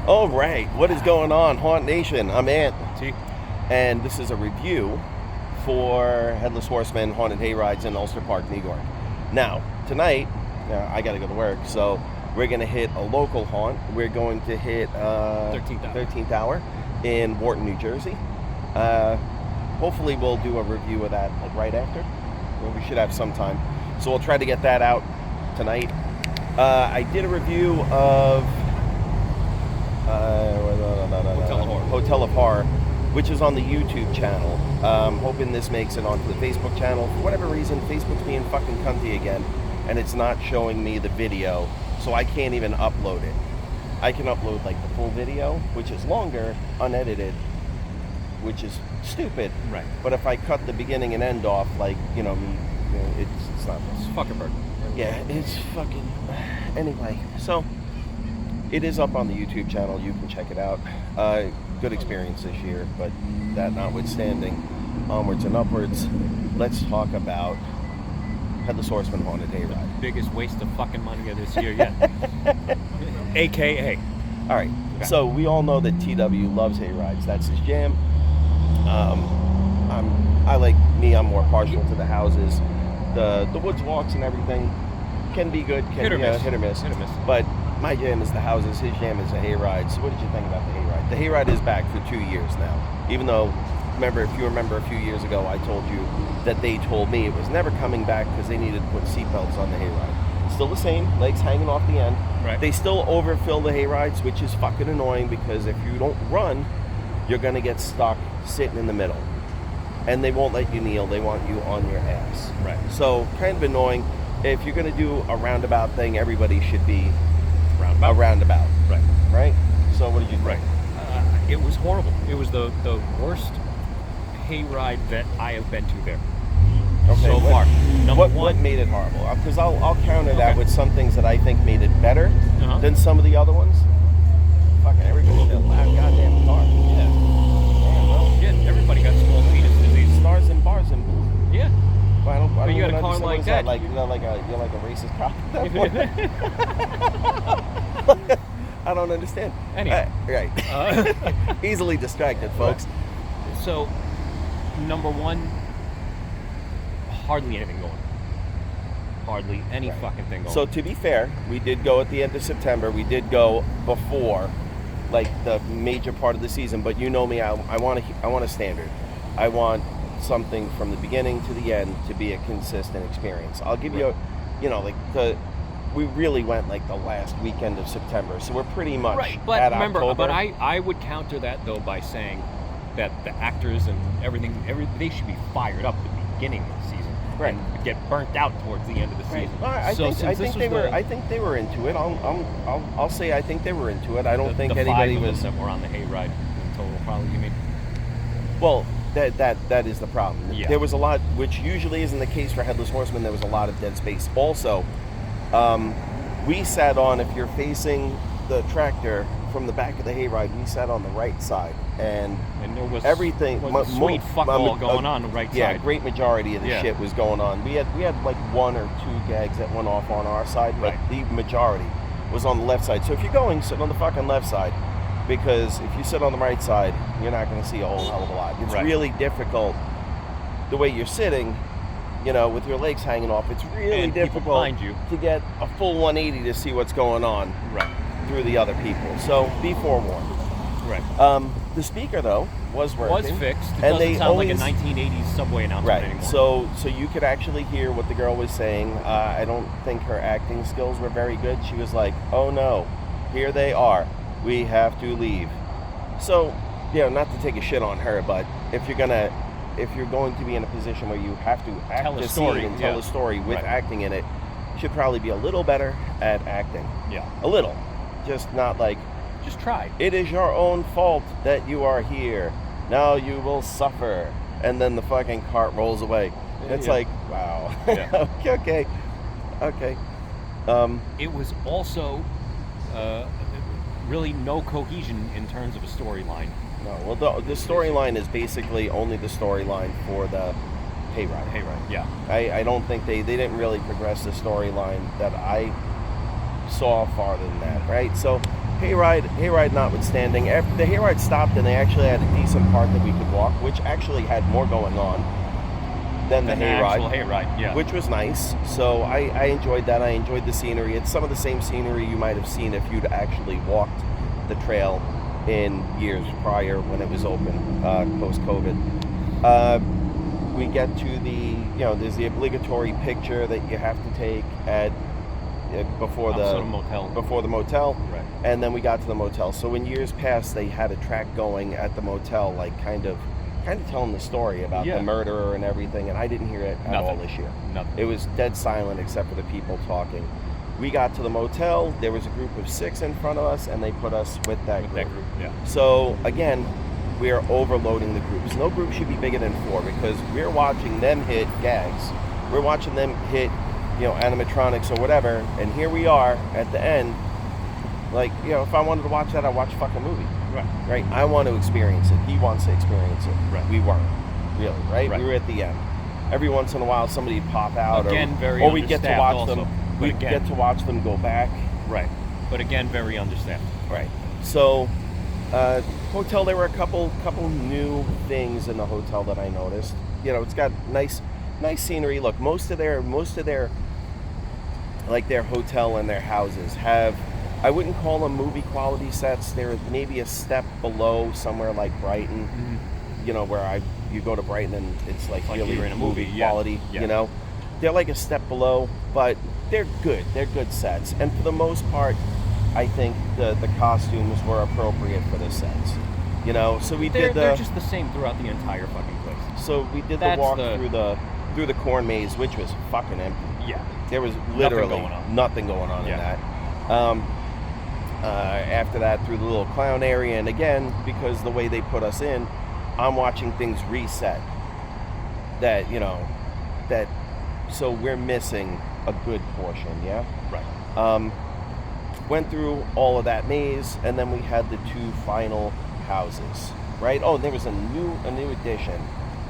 All right, what is going on, Haunt Nation? I'm Ant, See? and this is a review for Headless Horseman Haunted Hayrides in Ulster Park, New York. Now, tonight, I got to go to work, so we're going to hit a local haunt. We're going to hit 13th Hour in Wharton, New Jersey. Hopefully we'll do a review of that like right after. Well, we should have some time. So we'll try to get that out tonight. I did a review of Hotel of Horror, which is on the YouTube channel. Hoping this makes it onto the Facebook channel. For whatever reason, Facebook's being fucking cunty again, and it's not showing me the video, so I can't even upload it. I can upload like the full video, which is longer, unedited, which is stupid. Right. But if I cut the beginning and end off, like, it's not this. It's fucking bird. Yeah, it's fucking... Anyway, so it is up on the YouTube channel. You can check it out. Good experience this year, but that notwithstanding, onwards and upwards, let's talk about Headless Horseman Haunted Hayride. Biggest waste of fucking money of this year yet. AKA. All right, okay. So we all know that TW loves hayrides. That's his jam. I'm more partial to the houses. The woods walks and everything can be good, Hit or miss. Hit or miss. But my jam is the houses, his jam is the hayride. So what did you think about the hayride? The hayride is back for 2 years now. Even though, if you remember a few years ago, I told you that they told me it was never coming back because they needed to put seatbelts on the hayride. Still the same, legs hanging off the end. Right. They still overfill the hayrides, which is fucking annoying because if you don't run, you're gonna get stuck sitting in the middle. And they won't let you kneel, they want you on your ass. Right. So, kind of annoying. If you're gonna do a roundabout thing, everybody should be Roundabout. a roundabout. Right. Right? So what did you think? Right. It was horrible. It was the worst hayride that I have been to there. Okay, so far. What made it horrible? Because I'll counter that with some things that I think made it better than some of the other ones. Fucking everybody's got a loud goddamn car. Yeah. Damn, well. Yeah, everybody got small penis disease. Stars and bars and... Yeah. Well, I don't But you even got a car understand like what is that. Like, you're like a racist cop at that point. I don't understand. Anyway. Right. Easily distracted, folks. So, number one, hardly anything going. Hardly any fucking thing going. So to be fair, we did go at the end of September. We did go before, like, the major part of the season. But you know me, I want a standard. I want something from the beginning to the end to be a consistent experience. I'll give you we really went like the last weekend of September, so we're pretty much But at remember, October. but I would counter that though by saying that the actors and everything they should be fired up at the beginning of the season, and get burnt out towards the end of the season. Well, I think they were into it. I'll say I think they were into it. I don't think anybody was that were on the hayride in total. Probably, you mean? Well, that is the problem. Yeah. There was a lot, which usually isn't the case for Headless Horseman. There was a lot of dead space. Also, we sat on, if you're facing the tractor from the back of the hayride, we sat on the right side, and there was everything sweet fuck all going on the right side. Yeah, a great majority of the shit was going on. We had like one or two gags that went off on our side, but the majority was on the left side. So if you're going, sit on the fucking left side. Because if you sit on the right side, you're not going to see a whole hell of a lot. It's really difficult the way you're sitting, with your legs hanging off. It's really difficult to get a full 180 to see what's going on through the other people. So be forewarned. Right. The speaker, though, was working. Was fixed. It and doesn't sound like a 1980s subway announcement anymore. So you could actually hear what the girl was saying. I don't think her acting skills were very good. She was like, "Oh no, here they are. We have to leave." So, not to take a shit on her, but if you're going to be in a position where you have to act a scene and tell a story with acting in it, you should probably be a little better at acting. Yeah. A little. Just not like... Just try. "It is your own fault that you are here. Now you will suffer." And then the fucking cart rolls away. It's like, wow. Yeah. Okay. It was also... really no cohesion in terms of a storyline. No, well, the storyline is basically only the storyline for the hayride. Yeah. I don't think they didn't really progress the storyline that I saw farther than that, right? So hayride notwithstanding, the hayride stopped and they actually had a decent part that we could walk, which actually had more going on than the actual hayride, yeah. Which was nice. So I enjoyed that. I enjoyed the scenery. It's some of the same scenery you might have seen if you'd actually walked the trail in years prior when it was open, post-COVID. We get to there's the obligatory picture that you have to take at before the motel, right. And then we got to the motel. So in years past, they had a track going at the motel, like kind of telling the story about the murderer and everything, and I didn't hear it at all this year. Nothing. It was dead silent except for the people talking. We got to the motel, there was a group of 6 in front of us, and they put us with that group. Yeah. So again, we are overloading the groups. No group should be bigger than 4 because we're watching them hit gags. We're watching them hit, animatronics or whatever, and here we are at the end. Like, if I wanted to watch that, I'd watch a fucking movie. Right? I want to experience it. He wants to experience it. Right. We weren't, really, right? Right. We were at the end. Every once in a while, somebody'd pop out, or we'd get to watch also. them. We'd get to watch them go back. Right. But again, very understaffed. Right. So, hotel. There were a couple new things in the hotel that I noticed. It's got nice scenery. Look, most of their like their hotel and their houses have, I wouldn't call them movie quality sets. They're maybe a step below somewhere like Brighton, where you go to Brighton and it's like really you're in a movie quality, yeah. They're like a step below, but they're good. They're good sets. And for the most part, I think the costumes were appropriate for the sets. So they're just the same throughout the entire fucking place. So we did the walk through the corn maze, which was fucking empty. Yeah. There was literally nothing going on in that. After that, through the little clown area, and again, because the way they put us in, I'm watching things reset. So we're missing a good portion, yeah? Right. Went through all of that maze, and then we had the 2 final houses, right? Oh, there was a new addition,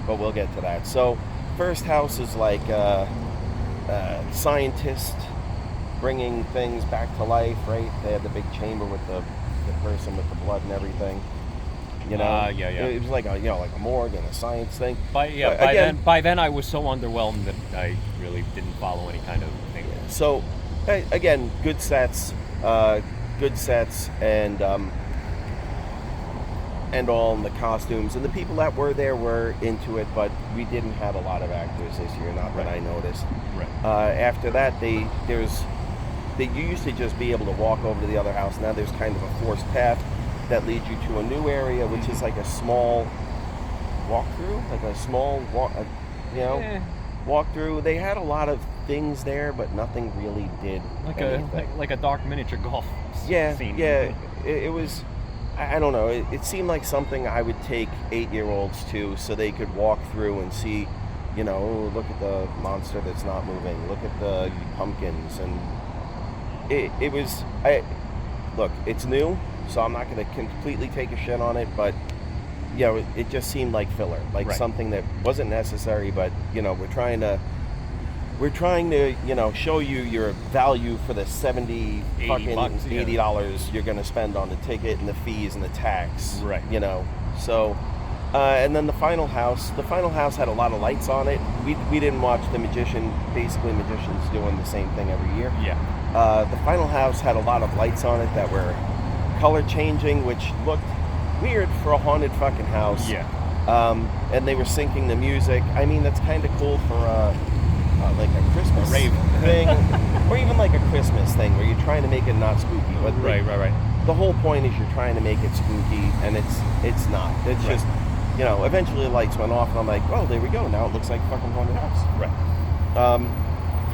but we'll get to that. So, first house is like scientist bringing things back to life, right? They had the big chamber with the person with the blood and everything. Yeah. It was like a morgue and a science thing. By then I was so underwhelmed that I really didn't follow any kind of thing. Yeah. So, again, good sets, and all in the costumes, and the people that were there were into it, but we didn't have a lot of actors this year, not that I noticed. Right. After that, you used to just be able to walk over to the other house. Now there's kind of a forced path that leads you to a new area, which is like a small walkthrough, like a small walkthrough. They had a lot of things there, but nothing really did like a dark miniature golf scene. Yeah, it was. I don't know. It seemed like something I would take 8-year-olds to, so they could walk through and see, look at the monster that's not moving. Look at the pumpkins, and it was. Look, it's new, so I'm not going to completely take a shit on it, but it just seemed like filler, like something that wasn't necessary. But we're trying to show you your value for the $80 you're going to spend on the ticket and the fees and the tax. Right. So, and then the final house had a lot of lights on it. We didn't watch the magicians doing the same thing every year. Yeah. The final house had a lot of lights on it that were color changing, which looked weird for a haunted fucking house. Yeah. And they were syncing the music. I mean, that's kind of cool for like a Christmas rave thing, or even like a Christmas thing where you're trying to make it not spooky. But right. The whole point is you're trying to make it spooky, and it's not. It's just, eventually the lights went off, and I'm like, oh, there we go. Now it looks like a fucking haunted house. Right.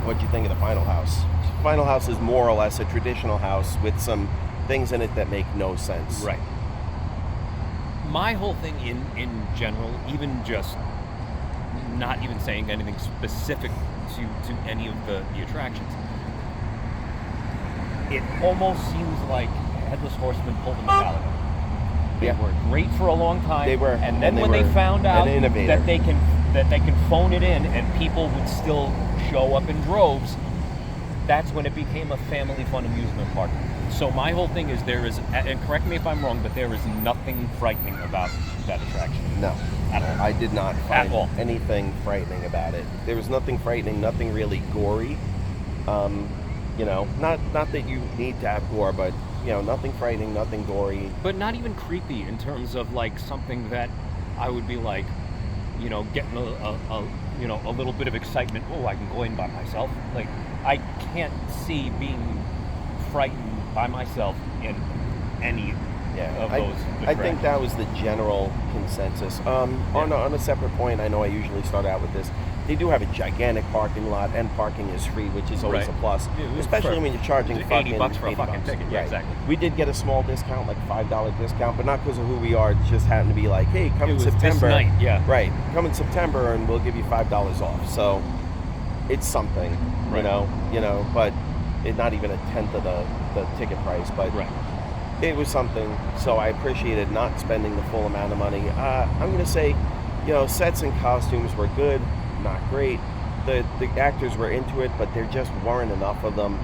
What'd you think of the final house? The final house is more or less a traditional house with some things in it that make no sense. Right. My whole thing in general, even just not even saying anything specific to any of the attractions, it almost seems like Headless Horseman pulled a Metallica. They were great for a long time. They were, and then when they found out that they can phone it in and people would still show up in droves, that's when it became a family fun amusement park. So my whole thing is and correct me if I'm wrong, but there is nothing frightening about that attraction. No. At all. I did not At find all. anything frightening about it. There was nothing frightening, nothing really gory. Not that you need to have gore, but nothing frightening, nothing gory. But not even creepy in terms of like something that I would be like, getting a little bit of excitement. Oh, I can go in by myself. Like I can't see being frightened by myself in any of those. I think that was the general consensus. On a separate point, I know I usually start out with this. They do have a gigantic parking lot, and parking is free, which is always a plus, especially when you're charging $80 for a fucking $80. ticket. Yeah, right. exactly. We did get a small discount, like $5 discount, but not because of who we are. It just happened to be like, hey, come in September. This night, yeah. Right, come in September, and we'll give you $5 off. So it's something, right. But it's not even a tenth of the ticket price, but. Right. It was something, so I appreciated not spending the full amount of money. I'm going to say, sets and costumes were good, not great. The actors were into it, but there just weren't enough of them,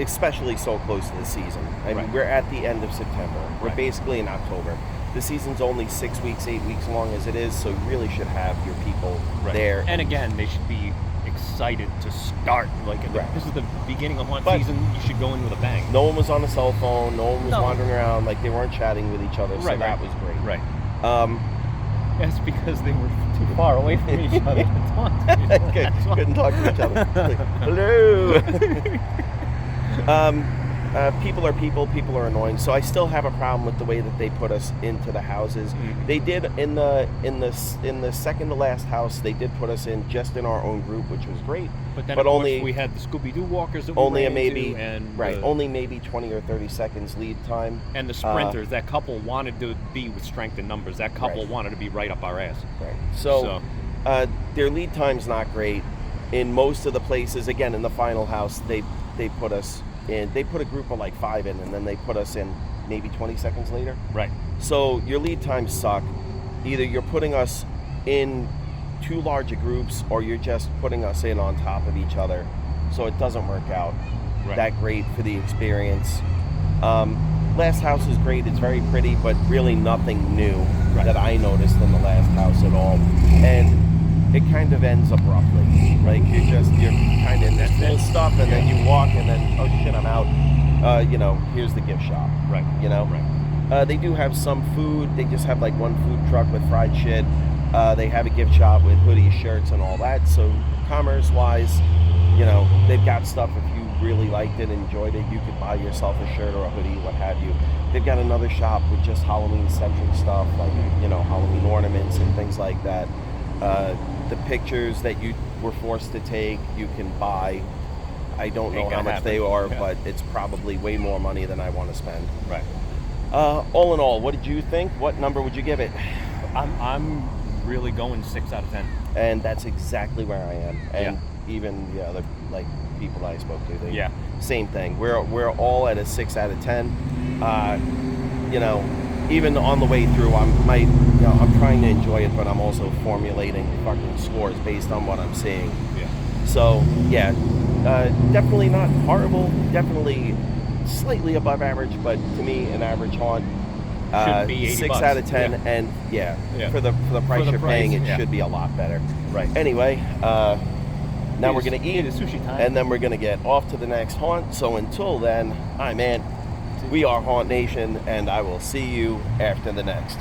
especially so close to the season. I mean, we're at the end of September. We're basically in October. The season's only 6 weeks, 8 weeks long as it is, so you really should have your people there. And again, they should be excited to start. Like, this is the beginning of haunt season. You should go in with a bang. No one was on a cell phone. No one was wandering around. Like, they weren't chatting with each other. So that was great. Right. That's because they were too far away from each other to talk to each other. Couldn't talk to each other. Like, hello. People are people. People are annoying. So I still have a problem with the way that they put us into the houses. Mm-hmm. They did in the second to last house. They did put us in just in our own group, which was great. But then only we had the Scooby-Doo walkers that we only ran maybe into, and only maybe 20 or 30 seconds lead time. And the sprinters. That couple wanted to be with strength in numbers. That couple wanted to be right up our ass. Right. So their lead time's not great. In most of the places, again, in the final house, they put us. And they put a group of like 5 in, and then they put us in maybe 20 seconds later. Right. So your lead times suck. Either you're putting us in too large a groups, or you're just putting us in on top of each other. So it doesn't work out that great for the experience. Last house is great. It's very pretty, but really nothing new that I noticed in the last house at all. And it kind of ends abruptly. Like you're kind of in this cool stuff, and then you walk, and then oh shit, I'm out. Here's the gift shop. Right. They do have some food. They just have like one food truck with fried shit. They have a gift shop with hoodies, shirts, and all that. So commerce-wise, they've got stuff. If you really liked it, enjoyed it, you could buy yourself a shirt or a hoodie, what have you. They've got another shop with just Halloween-centric stuff, like Halloween ornaments and things like that. The pictures that you were forced to take, you can buy. I don't know how much they are, but it's probably way more money than I want to spend. Right. All in all, what did you think? What number would you give it? I'm really going 6 out of 10. And that's exactly where I am. And even the other people that I spoke to, same thing. We're all at a 6 out of 10. Even on the way through, I'm trying to enjoy it, but I'm also formulating fucking scores based on what I'm seeing. Yeah. So definitely not horrible. Definitely slightly above average, but to me, an average haunt. Should be 6 out of 10, and for the price you're paying, it should be a lot better. Right. Anyway, now we're gonna eat, sushi time, and then we're gonna get off to the next haunt. So until then, I'm Ant. We are Haunt Nation, and I will see you after the next.